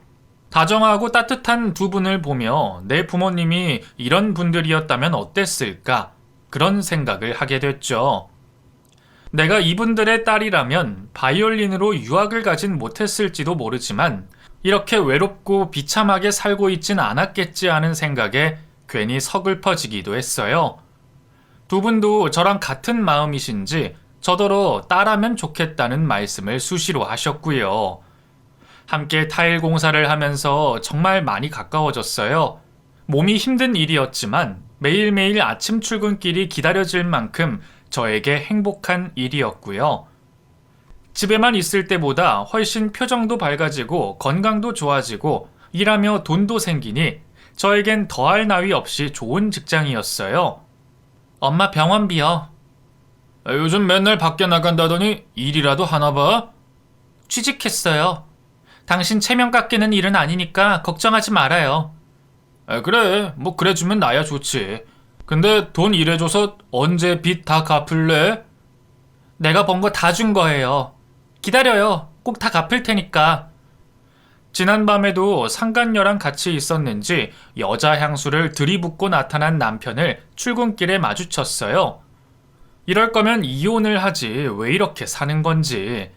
다정하고 따뜻한 두 분을 보며 내 부모님이 이런 분들이었다면 어땠을까 그런 생각을 하게 됐죠. 내가 이분들의 딸이라면 바이올린으로 유학을 가진 못했을지도 모르지만 이렇게 외롭고 비참하게 살고 있진 않았겠지 하는 생각에 괜히 서글퍼지기도 했어요. 두 분도 저랑 같은 마음이신지 저더러 딸하면 좋겠다는 말씀을 수시로 하셨고요. 함께 타일 공사를 하면서 정말 많이 가까워졌어요. 몸이 힘든 일이었지만 매일매일 아침 출근길이 기다려질 만큼 저에게 행복한 일이었고요. 집에만 있을 때보다 훨씬 표정도 밝아지고 건강도 좋아지고 일하며 돈도 생기니 저에겐 더할 나위 없이 좋은 직장이었어요. 엄마 병원비요. 요즘 맨날 밖에 나간다더니 일이라도 하나 봐? 취직했어요. 당신 체면 깎이는 일은 아니니까 걱정하지 말아요. 그래, 뭐 그래주면 나야 좋지. 근데 돈 이래줘서 언제 빚 다 갚을래? 내가 번 거 다 준 거예요. 기다려요. 꼭 다 갚을 테니까. 지난밤에도 상간녀랑 같이 있었는지 여자 향수를 들이붓고 나타난 남편을 출근길에 마주쳤어요. 이럴 거면 이혼을 하지 왜 이렇게 사는 건지.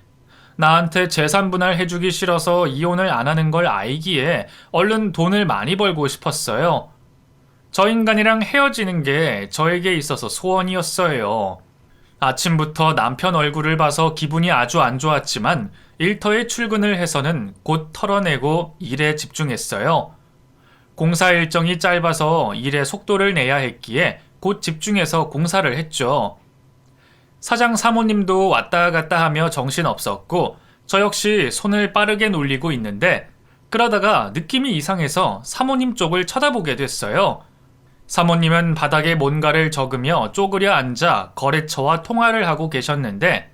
나한테 재산 분할 해주기 싫어서 이혼을 안 하는 걸 알기에 얼른 돈을 많이 벌고 싶었어요. 저 인간이랑 헤어지는 게 저에게 있어서 소원이었어요. 아침부터 남편 얼굴을 봐서 기분이 아주 안 좋았지만 일터에 출근을 해서는 곧 털어내고 일에 집중했어요. 공사 일정이 짧아서 일에 속도를 내야 했기에 곧 집중해서 공사를 했죠. 사장 사모님도 왔다 갔다 하며 정신없었고 저 역시 손을 빠르게 놀리고 있는데 그러다가 느낌이 이상해서 사모님 쪽을 쳐다보게 됐어요. 사모님은 바닥에 뭔가를 적으며 쪼그려 앉아 거래처와 통화를 하고 계셨는데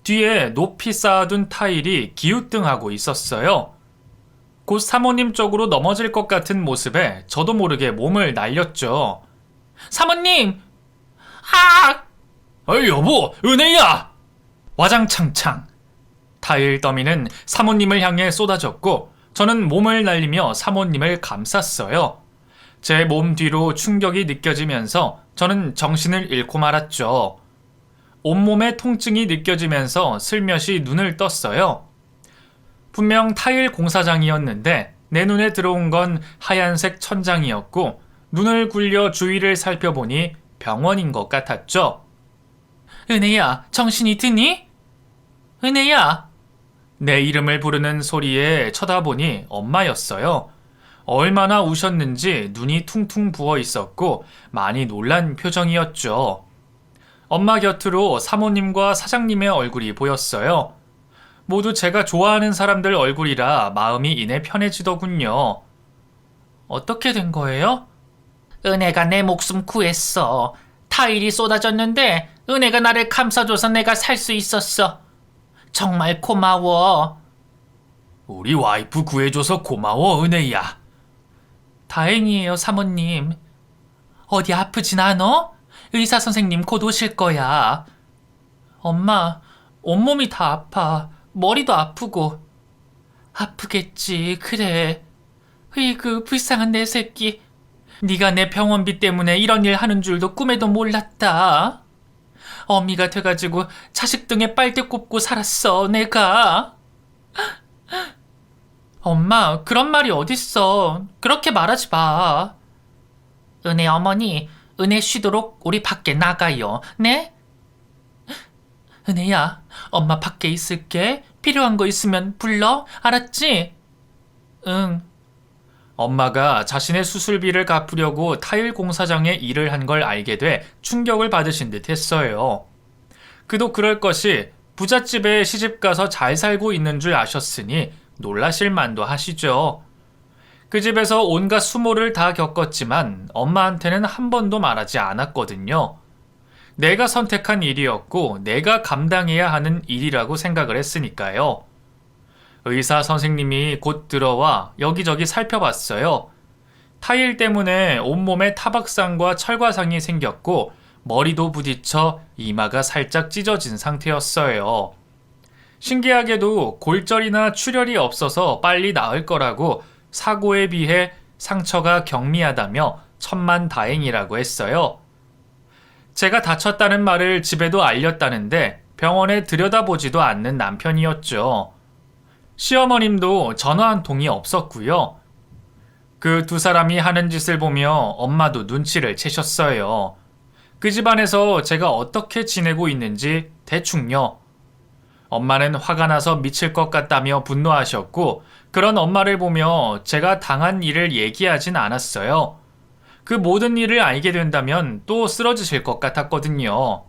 뒤에 높이 쌓아둔 타일이 기우뚱하고 있었어요. 곧 사모님 쪽으로 넘어질 것 같은 모습에 저도 모르게 몸을 날렸죠. 사모님! 아! 여보, 은혜야! 와장창창. 타일 더미는 사모님을 향해 쏟아졌고 저는 몸을 날리며 사모님을 감쌌어요. 제 몸 뒤로 충격이 느껴지면서 저는 정신을 잃고 말았죠. 온몸에 통증이 느껴지면서 슬며시 눈을 떴어요. 분명 타일 공사장이었는데 내 눈에 들어온 건 하얀색 천장이었고 눈을 굴려 주위를 살펴보니 병원인 것 같았죠. 은혜야, 정신이 드니? 은혜야! 내 이름을 부르는 소리에 쳐다보니 엄마였어요. 얼마나 우셨는지 눈이 퉁퉁 부어 있었고 많이 놀란 표정이었죠. 엄마 곁으로 사모님과 사장님의 얼굴이 보였어요. 모두 제가 좋아하는 사람들 얼굴이라 마음이 이내 편해지더군요. 어떻게 된 거예요? 은혜가 내 목숨 구했어. 타일이 쏟아졌는데 은혜가 나를 감싸줘서 내가 살 수 있었어. 정말 고마워. 우리 와이프 구해줘서 고마워, 은혜야. 다행이에요, 사모님. 어디 아프진 않아? 의사 선생님 곧 오실 거야. 엄마, 온몸이 다 아파. 머리도 아프고. 아프겠지, 그래. 으이그 불쌍한 내 새끼. 네가 내 병원비 때문에 이런 일 하는 줄도 꿈에도 몰랐다. 어미가 돼가지고 자식 등에 빨대 꼽고 살았어, 내가. 엄마, 그런 말이 어딨어. 그렇게 말하지 마. 은혜 어머니, 은혜 쉬도록 우리 밖에 나가요. 네? 은혜야, 엄마 밖에 있을게. 필요한 거 있으면 불러. 알았지? 응. 엄마가 자신의 수술비를 갚으려고 타일 공사장에 일을 한 걸 알게 돼 충격을 받으신 듯 했어요. 그도 그럴 것이 부잣집에 시집가서 잘 살고 있는 줄 아셨으니 놀라실 만도 하시죠. 그 집에서 온갖 수모를 다 겪었지만 엄마한테는 한 번도 말하지 않았거든요. 내가 선택한 일이었고 내가 감당해야 하는 일이라고 생각을 했으니까요. 의사 선생님이 곧 들어와 여기저기 살펴봤어요. 타일 때문에 온몸에 타박상과 철과상이 생겼고 머리도 부딪혀 이마가 살짝 찢어진 상태였어요. 신기하게도 골절이나 출혈이 없어서 빨리 나을 거라고 사고에 비해 상처가 경미하다며 천만다행이라고 했어요. 제가 다쳤다는 말을 집에도 알렸다는데 병원에 들여다보지도 않는 남편이었죠. 시어머님도 전화 한 통이 없었고요. 그 두 사람이 하는 짓을 보며 엄마도 눈치를 채셨어요. 그 집안에서 제가 어떻게 지내고 있는지 대충요. 엄마는 화가 나서 미칠 것 같다며 분노하셨고, 그런 엄마를 보며 제가 당한 일을 얘기하진 않았어요. 그 모든 일을 알게 된다면 또 쓰러지실 것 같았거든요.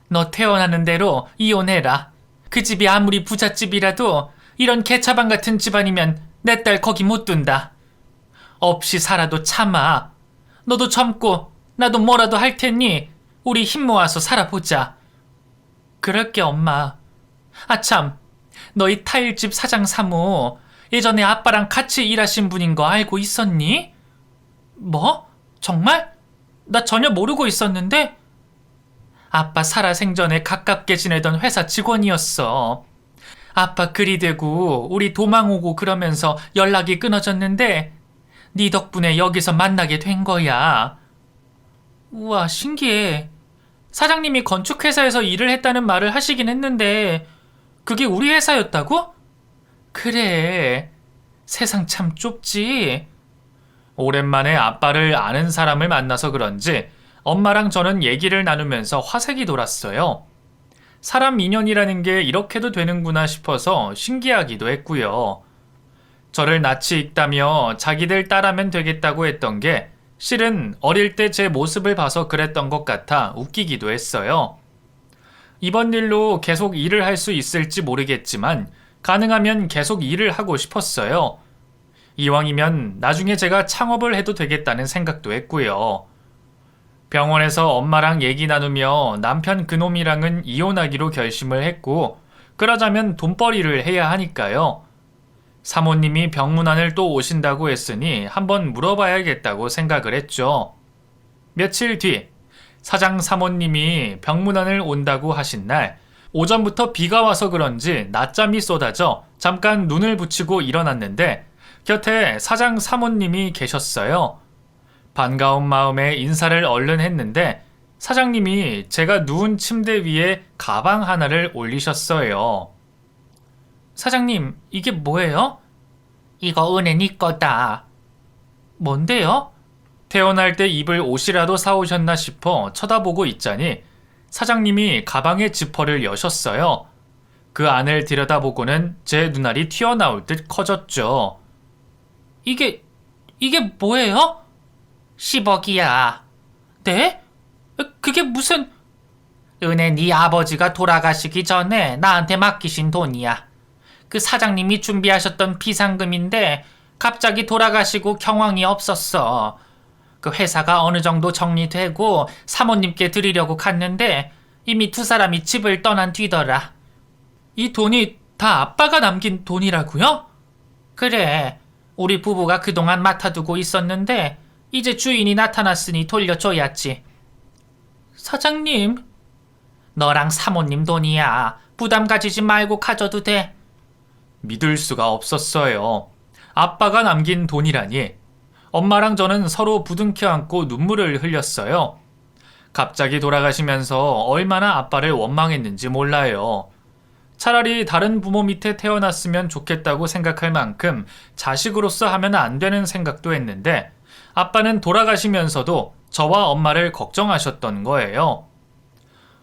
너 태어나는 대로 이혼해라. 그 집이 아무리 부잣집이라도 이런 개차반 같은 집안이면 내 딸 거기 못 둔다. 없이 살아도 참아. 너도 젊고 나도 뭐라도 할 테니 우리 힘 모아서 살아보자. 그럴게 엄마. 아참, 너희 타일집 사장 사모 예전에 아빠랑 같이 일하신 분인 거 알고 있었니? 뭐? 정말? 나 전혀 모르고 있었는데? 아빠 살아생전에 가깝게 지내던 회사 직원이었어. 아빠 그리 되고 우리 도망 오고 그러면서 연락이 끊어졌는데 네 덕분에 여기서 만나게 된 거야. 우와, 신기해. 사장님이 건축회사에서 일을 했다는 말을 하시긴 했는데 그게 우리 회사였다고? 그래. 세상 참 좁지. 오랜만에 아빠를 아는 사람을 만나서 그런지 엄마랑 저는 얘기를 나누면서 화색이 돌았어요. 사람 인연이라는 게 이렇게도 되는구나 싶어서 신기하기도 했고요. 저를 낯이 익다며 자기들 딸하면 되겠다고 했던 게 실은 어릴 때 제 모습을 봐서 그랬던 것 같아 웃기기도 했어요. 이번 일로 계속 일을 할 수 있을지 모르겠지만 가능하면 계속 일을 하고 싶었어요. 이왕이면 나중에 제가 창업을 해도 되겠다는 생각도 했고요. 병원에서 엄마랑 얘기 나누며 남편 그놈이랑은 이혼하기로 결심을 했고, 그러자면 돈벌이를 해야 하니까요. 사모님이 병문안을 또 오신다고 했으니 한번 물어봐야겠다고 생각을 했죠. 며칠 뒤 사장 사모님이 병문안을 온다고 하신 날 오전부터 비가 와서 그런지 낮잠이 쏟아져 잠깐 눈을 붙이고 일어났는데 곁에 사장 사모님이 계셨어요. 반가운 마음에 인사를 얼른 했는데 사장님이 제가 누운 침대 위에 가방 하나를 올리셨어요. 사장님, 이게 뭐예요? 이거 은혜 니 거다. 뭔데요? 태어날 때 입을 옷이라도 사오셨나 싶어 쳐다보고 있자니 사장님이 가방의 지퍼를 여셨어요. 그 안을 들여다보고는 제 눈알이 튀어나올 듯 커졌죠. 이게 뭐예요? 10억이야. 네? 그게 무슨... 은혜 네 아버지가 돌아가시기 전에 나한테 맡기신 돈이야. 그 사장님이 준비하셨던 비상금인데 갑자기 돌아가시고 경황이 없었어. 그 회사가 어느 정도 정리되고 사모님께 드리려고 갔는데 이미 두 사람이 집을 떠난 뒤더라. 이 돈이 다 아빠가 남긴 돈이라고요? 그래. 우리 부부가 그동안 맡아두고 있었는데 이제 주인이 나타났으니 돌려줘야지. 사장님, 너랑 사모님 돈이야. 부담 가지지 말고 가져도 돼. 믿을 수가 없었어요. 아빠가 남긴 돈이라니. 엄마랑 저는 서로 부둥켜 안고 눈물을 흘렸어요. 갑자기 돌아가시면서 얼마나 아빠를 원망했는지 몰라요. 차라리 다른 부모 밑에 태어났으면 좋겠다고 생각할 만큼 자식으로서 하면 안 되는 생각도 했는데 아빠는 돌아가시면서도 저와 엄마를 걱정하셨던 거예요.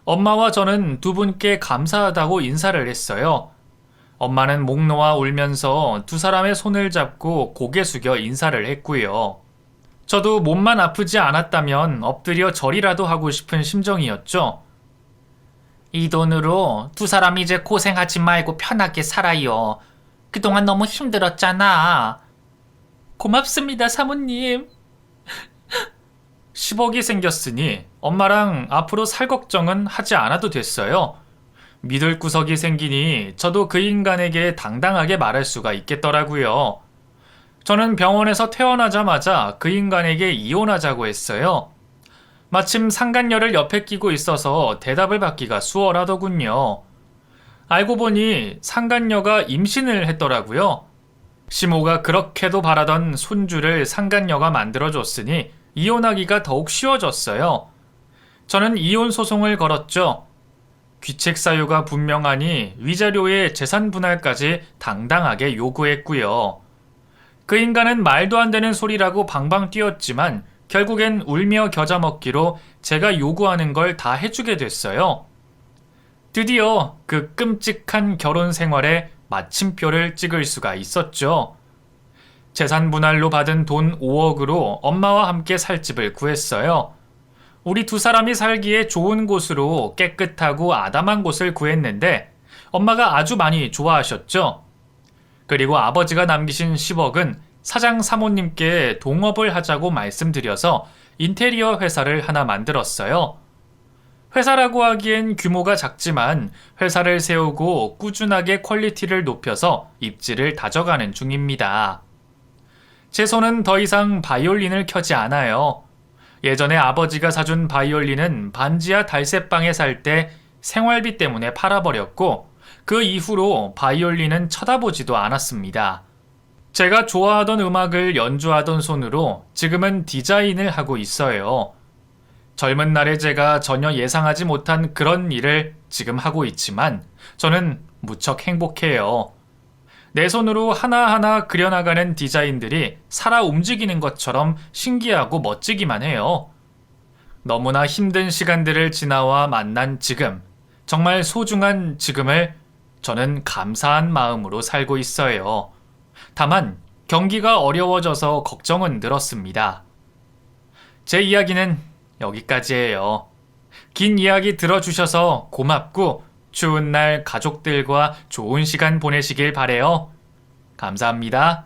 엄마와 저는 두 분께 감사하다고 인사를 했어요. 엄마는 목 놓아 울면서 두 사람의 손을 잡고 고개 숙여 인사를 했고요. 저도 몸만 아프지 않았다면 엎드려 절이라도 하고 싶은 심정이었죠. 이 돈으로 두 사람 이제 고생하지 말고 편하게 살아요. 그동안 너무 힘들었잖아. 고맙습니다, 사모님. 10억이 생겼으니 엄마랑 앞으로 살 걱정은 하지 않아도 됐어요. 믿을 구석이 생기니 저도 그 인간에게 당당하게 말할 수가 있겠더라고요. 저는 병원에서 퇴원하자마자 그 인간에게 이혼하자고 했어요. 마침 상간녀를 옆에 끼고 있어서 대답을 받기가 수월하더군요. 알고 보니 상간녀가 임신을 했더라고요. 시모가 그렇게도 바라던 손주를 상간녀가 만들어줬으니 이혼하기가 더욱 쉬워졌어요. 저는 이혼 소송을 걸었죠. 귀책 사유가 분명하니 위자료의 재산 분할까지 당당하게 요구했고요. 그 인간은 말도 안 되는 소리라고 방방 뛰었지만 결국엔 울며 겨자 먹기로 제가 요구하는 걸 다 해주게 됐어요. 드디어 그 끔찍한 결혼 생활에 마침표를 찍을 수가 있었죠. 재산 분할로 받은 돈 5억으로 엄마와 함께 살 집을 구했어요. 우리 두 사람이 살기에 좋은 곳으로 깨끗하고 아담한 곳을 구했는데 엄마가 아주 많이 좋아하셨죠. 그리고 아버지가 남기신 10억은 사장 사모님께 동업을 하자고 말씀드려서 인테리어 회사를 하나 만들었어요. 회사라고 하기엔 규모가 작지만 회사를 세우고 꾸준하게 퀄리티를 높여서 입지를 다져가는 중입니다. 제 손은 더 이상 바이올린을 켜지 않아요. 예전에 아버지가 사준 바이올린은 반지하 달새방에 살 때 생활비 때문에 팔아버렸고 그 이후로 바이올린은 쳐다보지도 않았습니다. 제가 좋아하던 음악을 연주하던 손으로 지금은 디자인을 하고 있어요. 젊은 날의 제가 전혀 예상하지 못한 그런 일을 지금 하고 있지만 저는 무척 행복해요. 내 손으로 하나하나 그려나가는 디자인들이 살아 움직이는 것처럼 신기하고 멋지기만 해요. 너무나 힘든 시간들을 지나와 만난 지금, 정말 소중한 지금을 저는 감사한 마음으로 살고 있어요. 다만 경기가 어려워져서 걱정은 늘었습니다. 제 이야기는 여기까지예요. 긴 이야기 들어주셔서 고맙고 추운 날 가족들과 좋은 시간 보내시길 바래요. 감사합니다.